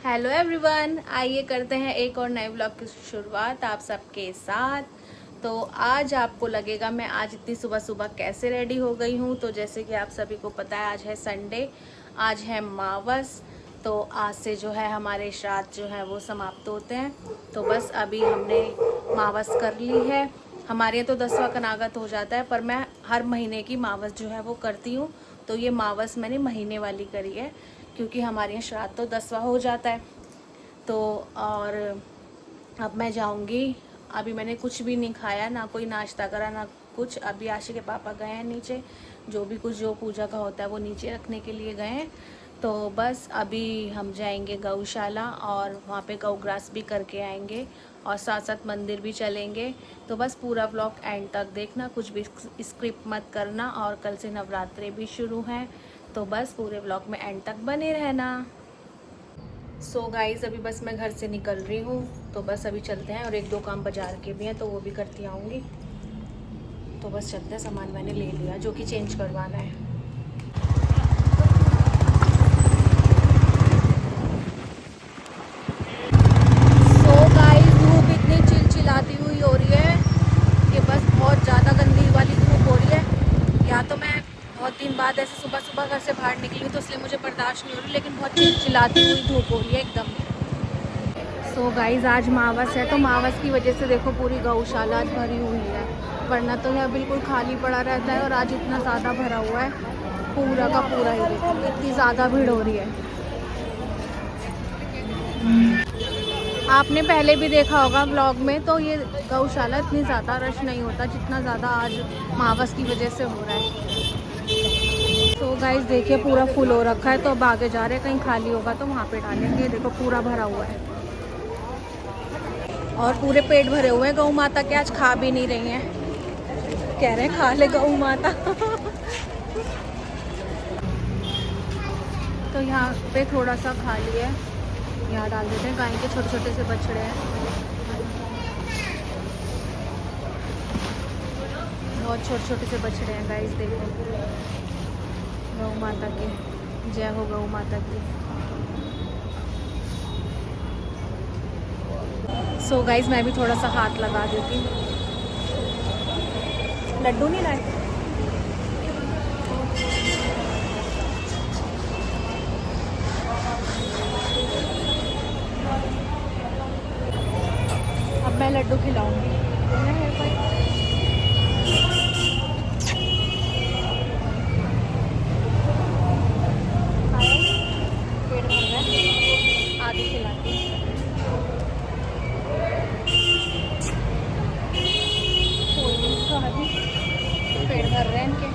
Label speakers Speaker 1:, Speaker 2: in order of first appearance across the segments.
Speaker 1: Hello everyone, आइए करते हैं एक और नए व्लॉग की शुरुआत आप सबके साथ। तो आज आपको लगेगा मैं आज इतनी सुबह सुबह कैसे रेडी हो गई हूँ। तो जैसे कि आप सभी को पता है आज है संडे, आज है मावस। तो आज से जो है हमारे श्राद्ध जो है वो समाप्त होते हैं। तो बस अभी हमने मावस कर ली है। हमारे यहाँ तो 10वां कनागत हो जाता है, पर मैं हर महीने की मावस जो है वो करती हूँ। तो ये मावस मैंने महीने वाली करी है क्योंकि हमारे यहाँ श्राद्ध तो 10वां हो जाता है। तो और अब मैं जाऊंगी। अभी मैंने कुछ भी नहीं खाया, ना कोई नाश्ता करा ना कुछ। अभी आशी के पापा गए हैं नीचे, जो पूजा का होता है वो नीचे रखने के लिए गए हैं। तो बस अभी हम जाएंगे गौशाला और वहाँ पे गौग्रास भी करके आएंगे और साथ साथ मंदिर भी चलेंगे। तो बस पूरा व्लॉग एंड तक देखना, कुछ भी स्किप मत करना। और कल से नवरात्रे भी शुरू हैं, तो बस पूरे व्लॉग में एंड तक बने रहना। सो गाइज़ अभी बस मैं घर से निकल रही हूँ, तो बस अभी चलते हैं। और एक दो काम बाजार के भी हैं तो वो भी करती आऊँगी। तो बस चलते हैं, सामान मैंने ले लिया जो कि चेंज करवाना है। सो गाइज़ धूप इतनी चिलचिलाती हुई हो रही है कि बस बहुत ज़्यादा गंदी वाली धूप हो रही है। या तो मैं बहुत दिन बाद ऐसे सुबह सुबह घर से बाहर निकली तो इसलिए मुझे बर्दाश्त नहीं हो रही, लेकिन बहुत चिलचिलाती हुई धूप हो रही है एकदम। सो गाइज़ आज मावस है, तो मावस की वजह से देखो पूरी गौशाला आज भरी हुई है, वरना तो यह बिल्कुल खाली पड़ा रहता है। और आज इतना ज़्यादा भरा हुआ है, पूरा का पूरा ही देखो, इतनी ज़्यादा भीड़ हो रही है। आपने पहले भी देखा होगा व्लॉग में, तो ये गौशाला इतनी ज़्यादा रश नहीं होता जितना ज़्यादा आज मावस की वजह से हो रहा है। तो गाइस देखिए पूरा फुल हो रखा है, तो अब आगे जा रहे हैं, कहीं खाली होगा तो वहाँ पे डालेंगे। देखो पूरा भरा हुआ है और पूरे पेट भरे हुए हैं। गौ माता के आज खा भी नहीं रही हैं, कह रहे हैं खा ले गौ माता। तो यहाँ पे थोड़ा सा खाली है, यहाँ डाल देते हैं। गाय के छोटे छोटे से बछड़े हैं, बहुत छोटे छोटे से बछड़े हैं गाइस। देखो गौ माता की जय हो, गौ माता की। सो गाइस मैं भी थोड़ा सा हाथ लगा देती हूँ। लड्डू नहीं लाए? अब मैं लड्डू खिलाऊंगी। पेट भर रहा है, आधी खिलाती हूँ। पेट भर रहे हैं इनके।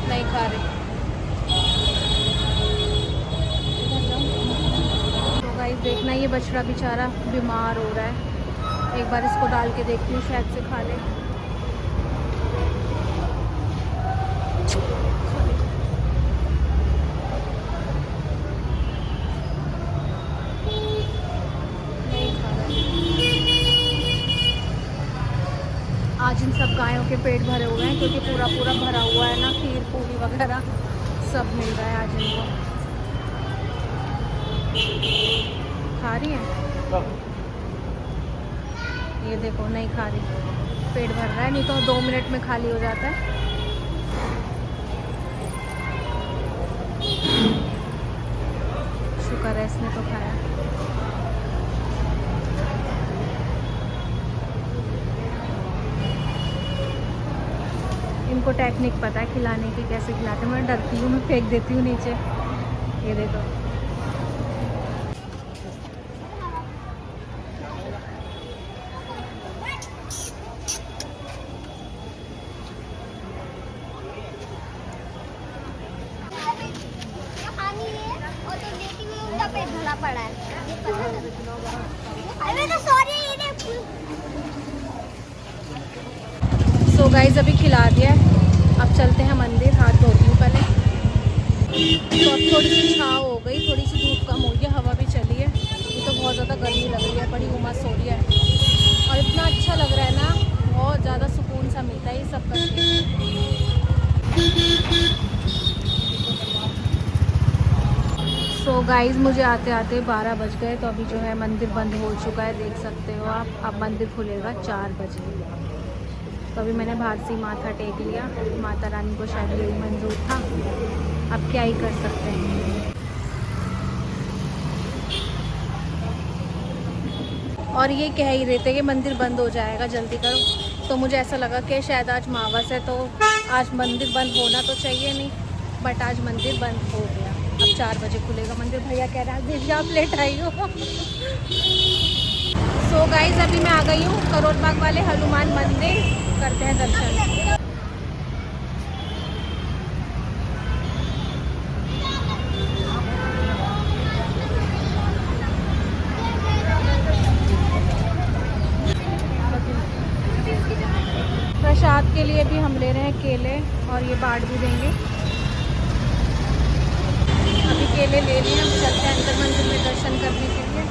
Speaker 1: नहीं खा रहे। तो गाइस देखना, ये बछड़ा बेचारा बीमार हो रहा है, एक बार इसको डाल के देखती हूँ, शायद से खा ले। आज इन सब गायों के पेट भरे हुए हैं क्योंकि पूरा पूरा भरा हुआ है ना, खीर पूरी वगैरह सब मिल रहा है आज इनको। खा रही हैं, ये देखो नहीं खा रही, पेट भर रहा है, नहीं तो 2 मिनट में खाली हो जाता है। शुक्र है इसने तो खाया। इनको टेक्निक पता है खिलाने की, कैसे खिलाते हैं। मैं डरती हूँ, मैं फेंक देती हूँ नीचे। ये देखो
Speaker 2: पड़ा है। अरे तो सॉरी।
Speaker 1: सो गाइस अभी खिला दिया, अब चलते हैं मंदिर। हाथ धोती हूँ पहले। तो अब थोड़ी सी छाँव हो गई, थोड़ी सी धूप कम हो गई, हवा भी चली है। ये तो बहुत ज़्यादा गर्मी लग रही है, बड़ी उमस हो रही है और इतना अच्छा लग रहा है ना, बहुत ज़्यादा सुकून सा मिलता है ये सब करके। तो गाइस मुझे आते आते 12 बज गए। तो अभी जो है मंदिर बंद हो चुका है, देख सकते हो आप। अब मंदिर खुलेगा 4 बजे। तो अभी मैंने बाहर से माथा टेक लिया, माता रानी को शायद यही मंजूर था, अब क्या ही कर सकते हैं। और ये कह ही रहे थे कि मंदिर बंद हो जाएगा, जल्दी करो। तो मुझे ऐसा लगा कि शायद आज अमावस है तो आज मंदिर बंद होना तो चाहिए नहीं, बट आज मंदिर बंद हो गया। अब 4 बजे खुलेगा मंदिर। भैया कह रहा है दीदी आप लेट आई हो। सो गाइस अभी मैं आ गई हूँ करोल बाग वाले हनुमान मंदिर, करते हैं दर्शन। प्रसाद के लिए भी हम ले रहे हैं केले, और ये बाट भी देंगे। अभी केले ले लिए, हम चलते हैं अंदर मंदिर में दर्शन करने के लिए।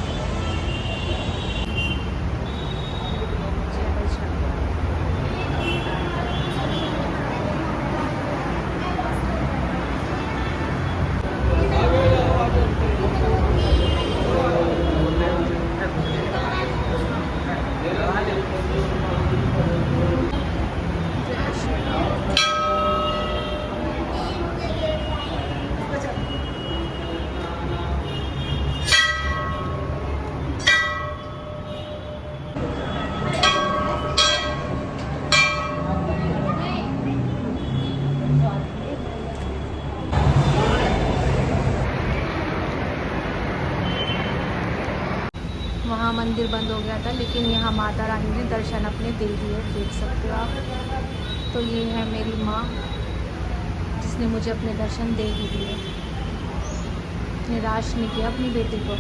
Speaker 1: वहाँ मंदिर बंद हो गया था, लेकिन यहाँ माता रानी ने दर्शन अपने दे दिए, देख सकते हो आप। तो ये है मेरी माँ, जिसने मुझे अपने दर्शन दे ही दिए, निराश नहीं किया अपनी बेटी को।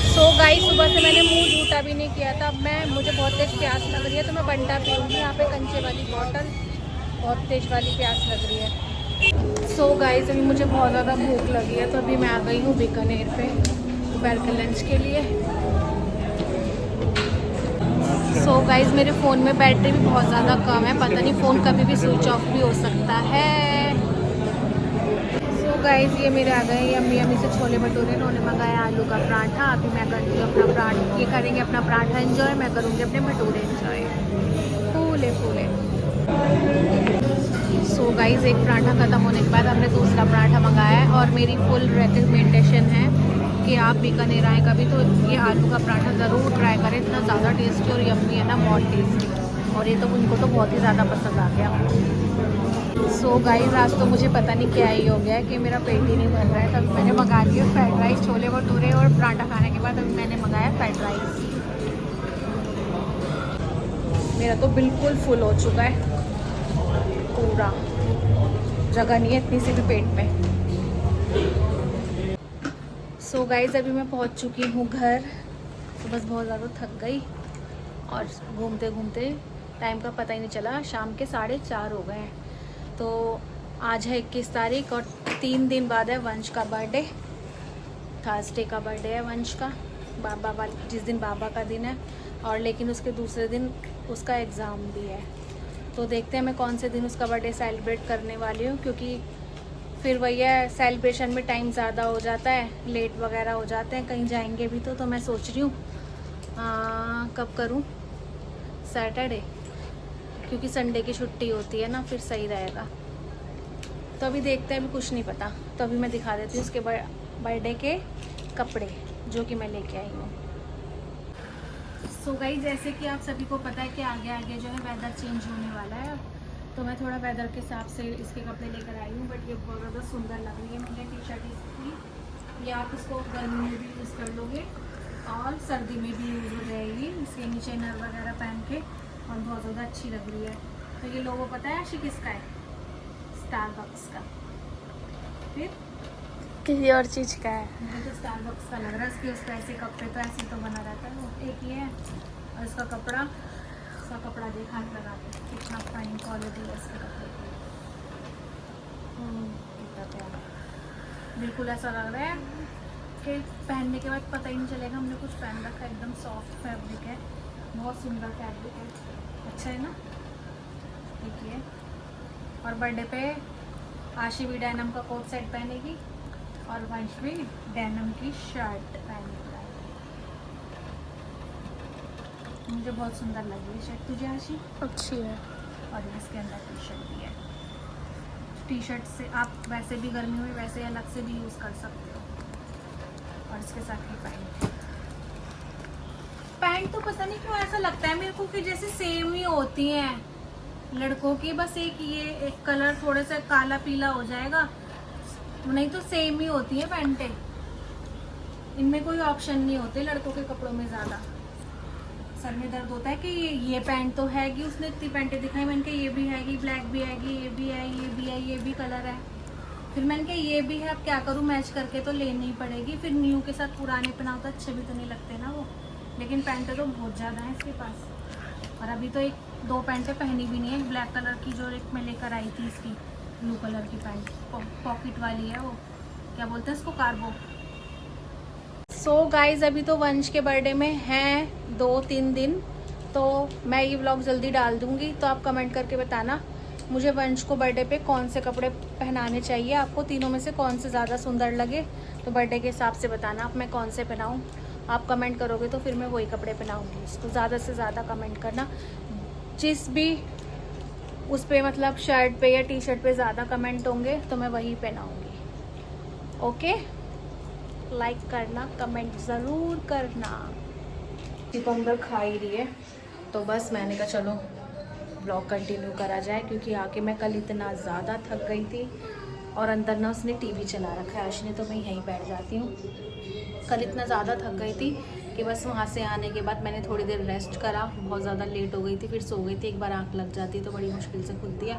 Speaker 1: सो गाइस सुबह से मैंने मुंह झूठा भी नहीं किया था। अब मुझे बहुत तेज़ प्यास लग रही है, तो मैं बंटा पीऊँगी। यहाँ पे कंचे वाली बॉटल, बहुत तेज़ वाली प्यास लग रही है। सो गाइस अभी मुझे बहुत ज़्यादा भूख लगी है, तो अभी मैं आ गई हूँ बीकानेर पे दोपहर के लंच के लिए। सो गाइस मेरे फ़ोन में बैटरी भी बहुत ज़्यादा कम है, पता नहीं फ़ोन कभी भी स्विच ऑफ भी हो सकता है। सो गाइस ये मेरे आ गए यम्मी से छोले भटूरे। इन्होंने मंगाया आलू का पराठा। अभी मैं करूँगी अपना पराठा, ये करेंगे अपना पराठा एंजॉय, मैं करूँगी अपने भटूरे एंजॉय, फूले फूले। सो गाइस एक पराठा ख़त्म होने के बाद हमने दूसरा पराठा मंगाया है, और मेरी फुल रिकमेंडेशन है कि आप बीकानेर आए कभी तो ये आलू का पराठा ज़रूर ट्राई करें। इतना ज़्यादा टेस्टी और यम्मी है ना, बहुत टेस्टी। और ये तो उनको तो बहुत ही ज़्यादा पसंद आ गया। सो गाइस आज तो मुझे पता नहीं क्या ही हो गया है कि मेरा पेट ही नहीं भर रहा है। तब मैंने मंगा लिया फ्राइड राइस, छोले भटूरे और पराठा खाने के बाद अभी मैंने मंगाया फ्राइड राइस। मेरा तो बिल्कुल फुल हो चुका है, पूरा जगह नहीं है इतनी सी भी पेट में। सो गाइस अभी मैं पहुंच चुकी हूँ घर। तो बस बहुत ज़्यादा थक गई, और घूमते घूमते टाइम का पता ही नहीं चला, शाम के 4:30 हो गए हैं। तो आज है 21 तारीख, और 3 दिन बाद है वंश का बर्थडे। थर्सडे का बर्थडे है वंश का, बाबा वाले जिस दिन बाबा का दिन है, और लेकिन उसके दूसरे दिन उसका एग्ज़ाम भी है। तो देखते हैं मैं कौन से दिन उसका बर्थडे सेलिब्रेट करने वाली हूँ, क्योंकि फिर वही है सेलिब्रेशन में टाइम ज़्यादा हो जाता है, लेट वगैरह हो जाते हैं, कहीं जाएंगे भी तो मैं सोच रही हूँ कब करूँ, सैटरडे, क्योंकि संडे की छुट्टी होती है ना, फिर सही रहेगा। तो अभी देखते हैं, अभी कुछ नहीं पता। तो अभी मैं दिखा देती हूँ उसके बर्थडे के कपड़े जो कि मैं लेके आई हूँ। सो गाइस जैसे कि आप सभी को पता है कि आगे आगे जो है वेदर चेंज होने वाला है, तो मैं थोड़ा वेदर के हिसाब से इसके कपड़े लेकर आई हूँ। बट ये बहुत ज़्यादा सुंदर लग रही है मुझे टी शर्ट इसकी। ये आप इसको गर्मी में भी यूज़ कर लोगे और सर्दी में भी यूज़ हो जाएगी, इसके नीचे नर वगैरह पहन के, और बहुत ज़्यादा अच्छी लग रही है। तो ये लोगों पता है आशी किसका है? स्टारबक्स का। फिर
Speaker 2: किसी और चीज़ का है।
Speaker 1: मुझे तो स्टारबक्स का लग रहा है, इसके उस पर ऐसे कपड़े तो ऐसे तो बना रहता है वो। एक ये है, और इसका कपड़ा देखा लगा कितना फाइन क्वालिटी है इसके कपड़े की। कितना प्यारा, बिल्कुल ऐसा लग रहा है कि पहनने के बाद पता ही नहीं चलेगा हमने कुछ पहन रखा है। एकदम सॉफ्ट फैब्रिक है, बहुत सुंदर फैब्रिक है, अच्छा है ना। देखिए, और बर्थडे पे आशी भी डायनम का कोट सेट पहनेगी, और वंश भी डेनिम की शर्ट पहनी हुई है। मुझे बहुत सुंदर लगी ये शर्ट। तुझे आशी?
Speaker 2: अच्छी है।
Speaker 1: और इसके अंदर टी शर्ट भी है। टी शर्ट से आप वैसे भी गर्मी में वैसे अलग से भी यूज़ कर सकते हो। और इसके साथ ही पैंट। पैंट तो पता नहीं क्यों ऐसा लगता है मेरे को कि जैसे सेम ही होती हैं लड़कों की, बस एक ये एक कलर थोड़ा सा काला पीला हो जाएगा, नहीं तो सेम ही होती है पैंटें। इनमें कोई ऑप्शन नहीं होते लड़कों के कपड़ों में ज़्यादा। सर में दर्द होता है कि ये पैंट तो है कि उसने इतनी पैंटें दिखाई, मैंने कहा ये भी है कि ब्लैक भी है कि ये भी है, ये भी है, ये भी कलर है। फिर मैंने कहा ये भी है, अब क्या करूँ, मैच करके तो लेनी ही पड़ेगी। फिर न्यू के साथ पुराने पहनाओ तो अच्छे भी तो नहीं लगते ना वो। लेकिन पैंटें तो बहुत ज़्यादा हैं इसके पास। और अभी तो एक दो पैंटें पहनी भी नहीं है। ब्लैक कलर की जो एक मैं लेकर आई थी, इसकी ब्लू कलर की पैंट पॉकेट वाली है, वो क्या बोलते हैं इसको, कार्गो। सो गाइज अभी तो वंश के बर्थडे में हैं 2-3 दिन, तो मैं ये व्लॉग जल्दी डाल दूंगी। तो आप कमेंट करके बताना मुझे वंश को बर्थडे पे कौन से कपड़े पहनाने चाहिए, आपको तीनों में से कौन से ज़्यादा सुंदर लगे। तो बर्थडे के हिसाब से बताना आप मैं कौन से पहनाऊँ। आप कमेंट करोगे तो फिर मैं वही कपड़े पहनाऊँगी। तो ज़्यादा से ज़्यादा कमेंट करना, जिस भी उस पर मतलब शर्ट पे या टी शर्ट पे ज़्यादा कमेंट होंगे तो मैं वही पहनाऊँगी। ओके, लाइक करना, कमेंट ज़रूर करना। तो अंदर खा ही रही है, तो बस मैंने कहा चलो ब्लॉग कंटिन्यू करा जाए, क्योंकि आके मैं कल इतना ज़्यादा थक गई थी। और अंदर ना उसने टीवी चला रखा है आशी ने, तो मैं यहीं बैठ जाती हूँ। कल इतना ज़्यादा थक गई थी कि बस वहाँ से आने के बाद मैंने थोड़ी देर रेस्ट करा, बहुत ज़्यादा लेट हो गई थी, फिर सो गई थी। एक बार आँख लग जाती तो बड़ी मुश्किल से खुलती है।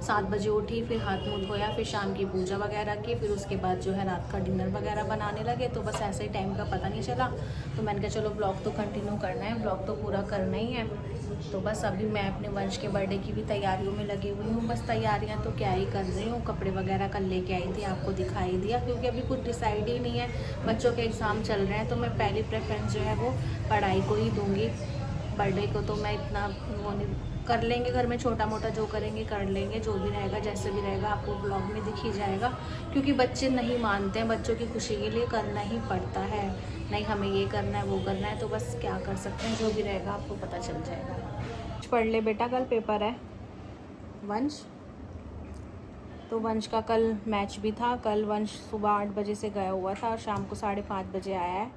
Speaker 1: 7 बजे उठी, फिर हाथ मुँह धोया, फिर शाम की पूजा वगैरह की, फिर उसके बाद जो है रात का डिनर वगैरह बनाने लगे। तो बस ऐसे ही टाइम का पता नहीं चला। तो मैंने कहा चलो ब्लॉग तो कंटिन्यू करना है, ब्लॉग तो पूरा करना ही है। तो बस अभी मैं अपने वंश के बर्थडे की भी तैयारियों में लगी हुई हूँ। बस तैयारियाँ तो क्या ही कर रही हूँ, कपड़े वगैरह कल लेके आई थी, आपको दिखाई दिया, क्योंकि अभी कुछ डिसाइड ही नहीं है। बच्चों के एग्ज़ाम चल रहे हैं, तो मैं पहली प्रेफरेंस जो है वो पढ़ाई को ही दूंगी। बर्थडे को तो मैं इतना वो नहीं, कर लेंगे घर में छोटा मोटा जो करेंगे कर लेंगे, जो भी रहेगा जैसे भी रहेगा आपको ब्लॉग में दिख ही जाएगा। क्योंकि बच्चे नहीं मानते हैं, बच्चों की खुशी के लिए करना ही पड़ता है। नहीं हमें ये करना है वो करना है, तो बस क्या कर सकते हैं, जो भी रहेगा आपको पता चल जाएगा। पढ़ ले बेटा, कल पेपर है वंश। तो वंश का कल मैच भी था। कल वंश सुबह 8 बजे से गया हुआ था और शाम को 5:30 बजे आया है।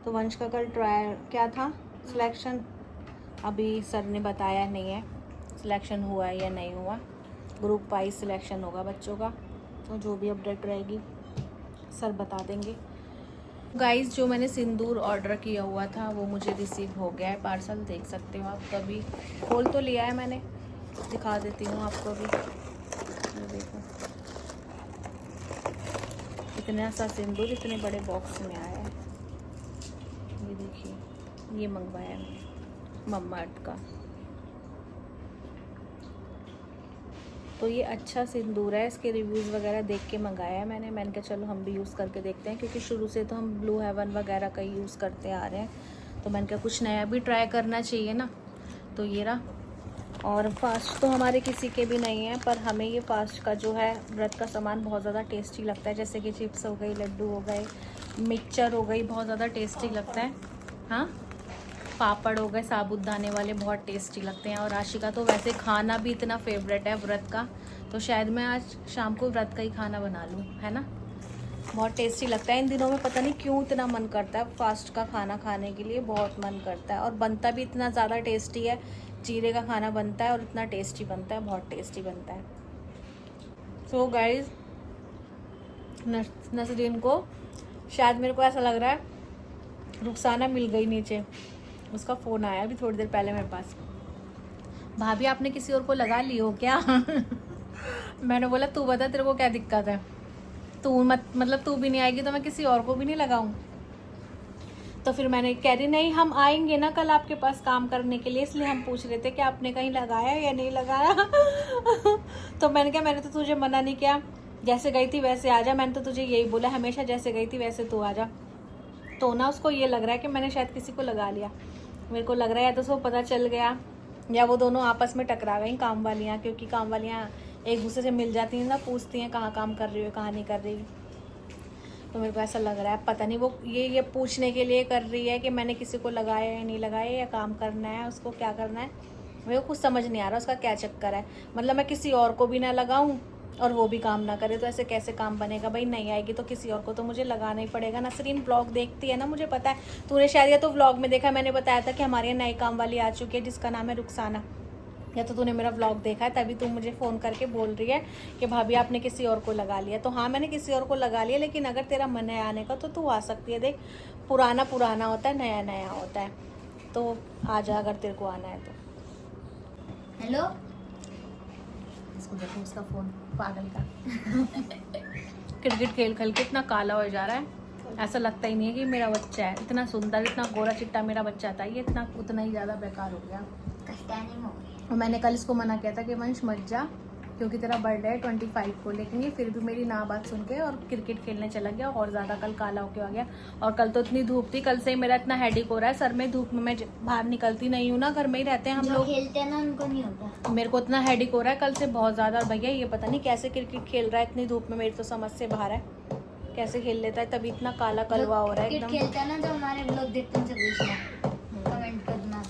Speaker 1: तो वंश का कल ट्रायल क्या था, सिलेक्शन, अभी सर ने बताया नहीं है सिलेक्शन हुआ है या नहीं हुआ। ग्रुप वाइज सिलेक्शन होगा बच्चों का, तो जो भी अपडेट रहेगी सर बता देंगे। गाइस जो मैंने सिंदूर ऑर्डर किया हुआ था वो मुझे रिसीव हो गया है पार्सल, देख सकते हो आप। तो अभी खोल तो लिया है मैंने, दिखा देती हूँ आपको अभी। ये देखो इतना सा सिंदूर इतने बड़े बॉक्स में आया है। ये देखिए ये मंगवाया है मैंने मम्मा अर्थ का। तो ये अच्छा सिंदूर है, इसके रिव्यूज़ वगैरह देख के मंगाया है मैंने कहा चलो हम भी यूज़ करके देखते हैं, क्योंकि शुरू से तो हम ब्लू हेवन वगैरह का यूज़ करते आ रहे हैं। तो मैंने कहा कुछ नया भी ट्राई करना चाहिए ना। तो ये रहा। और फास्ट तो हमारे किसी के भी नहीं है, पर हमें ये फास्ट का जो है व्रत का सामान बहुत ज़्यादा टेस्टी लगता है। जैसे कि चिप्स हो गई, लड्डू हो गए, मिक्सचर हो गई, बहुत ज़्यादा टेस्टी लगता है। हाँ, पापड़ हो गए साबुदाने वाले, बहुत टेस्टी लगते हैं। और राशि का तो वैसे खाना भी इतना फेवरेट है व्रत का, तो शायद मैं आज शाम को व्रत का ही खाना बना लूँ, है ना। बहुत टेस्टी लगता है। इन दिनों में पता नहीं क्यों इतना मन करता है फास्ट का खाना खाने के लिए, बहुत मन करता है। और बनता भी इतना ज़्यादा टेस्टी है, जीरे का खाना बनता है और इतना टेस्टी बनता है, बहुत टेस्टी बनता है। सो गाइज नसरीन को शायद, मेरे को ऐसा लग रहा है रुखसाना मिल गई नीचे, उसका फ़ोन आया अभी थोड़ी देर पहले मेरे पास। भाभी आपने किसी और को लगा ली हो क्या? मैंने बोला तू बता तेरे को क्या दिक्कत है, तू मतलब तू भी नहीं आएगी तो मैं किसी और को भी नहीं लगाऊं। तो फिर मैंने कह रही नहीं हम आएंगे ना कल आपके पास काम करने के लिए, इसलिए हम पूछ रहे थे कि आपने कहीं लगाया या नहीं लगाया। तो मैंने कहा मैंने तो तुझे मना नहीं किया, जैसे गई थी वैसे आ जा, मैंने तो तुझे यही बोला हमेशा जैसे गई थी वैसे तू आ जा। तो ना उसको ये लग रहा है कि मैंने शायद किसी को लगा लिया। मेरे को लग रहा है या तो उसको पता चल गया या वो दोनों आपस में टकरा गई काम वालियाँ, क्योंकि काम वालियाँ एक दूसरे से मिल जाती हैं ना, पूछती हैं कहाँ काम कर रही हो कहाँ नहीं कर रही। तो मेरे को ऐसा लग रहा है पता नहीं वो ये पूछने के लिए कर रही है कि मैंने किसी को लगाया या नहीं लगाया, या काम करना है उसको, क्या करना है। मेरे को कुछ समझ नहीं आ रहा उसका क्या चक्कर है। मतलब मैं किसी और को भी ना लगाऊं और वो भी काम ना करे, तो ऐसे कैसे काम बनेगा भाई। नहीं आएगी तो किसी और को तो मुझे लगाना ही पड़ेगा। नसरीन ब्लॉग देखती है ना, मुझे पता है। तूने शायद या तो व्लॉग में देखा, मैंने बताया था कि हमारे यहाँ नई काम वाली आ चुकी है जिसका नाम है रुखसाना। या तो तूने मेरा व्लॉग देखा है, तभी तू मुझे फ़ोन करके बोल रही है कि भाभी आपने किसी और को लगा लिया। तो हाँ, मैंने किसी और को लगा लिया, लेकिन अगर तेरा मन है आने का तो तू आ सकती है। देख, पुराना पुराना होता है, नया नया होता है। तो आ जा अगर तेरे को आना है तो।
Speaker 3: हेलो,
Speaker 1: इसको देखो उसका फ़ोन, पागल का। क्रिकेट खेल खेल के इतना काला हो जा रहा है, ऐसा लगता ही नहीं है कि मेरा बच्चा है। इतना सुंदर, इतना गोरा चिट्टा मेरा बच्चा था, ये इतना उतना ही ज़्यादा बेकार हो गया।
Speaker 3: कस्टैनिंग हो गई।
Speaker 1: और मैंने कल इसको मना किया था कि वंश मत जा, क्योंकि तेरा बर्थडे है 25 को, लेकिन ये फिर भी मेरी ना बात सुन के और क्रिकेट खेलने चला गया और ज़्यादा कल काला होके आ गया। और कल तो इतनी धूप थी, कल से ही मेरा इतना हेडेक हो रहा है सर में। धूप में मैं बाहर निकलती नहीं हूँ ना, घर में ही रहते हैं हम
Speaker 3: जो
Speaker 1: लोग।
Speaker 3: खेलते हैं ना उनको नहीं होता।
Speaker 1: मेरे को इतना हेडेक हो रहा है कल से बहुत ज़्यादा। और भैया ये पता नहीं कैसे क्रिकेट खेल रहा है इतनी धूप में, मेरी तो समझ से बाहर है कैसे खेल लेता है, तभी इतना काला कलवा हो रहा है
Speaker 3: क्रिकेट
Speaker 1: एकदम।
Speaker 3: खेलते हैं ना, जो हमारे ब्लॉग देखते हैं उनसे पूछना, कमेंट करना।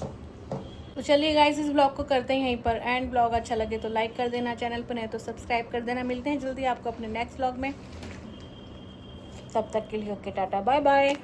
Speaker 1: तो चलिए गाइस, इस ब्लॉग को करते हैं यहीं पर एंड। ब्लॉग अच्छा लगे तो लाइक कर देना, चैनल पर नहीं तो सब्सक्राइब कर देना। मिलते हैं जल्दी आपको अपने नेक्स्ट ब्लॉग में, तब तक के लिए ओके, टाटा बाय बाय।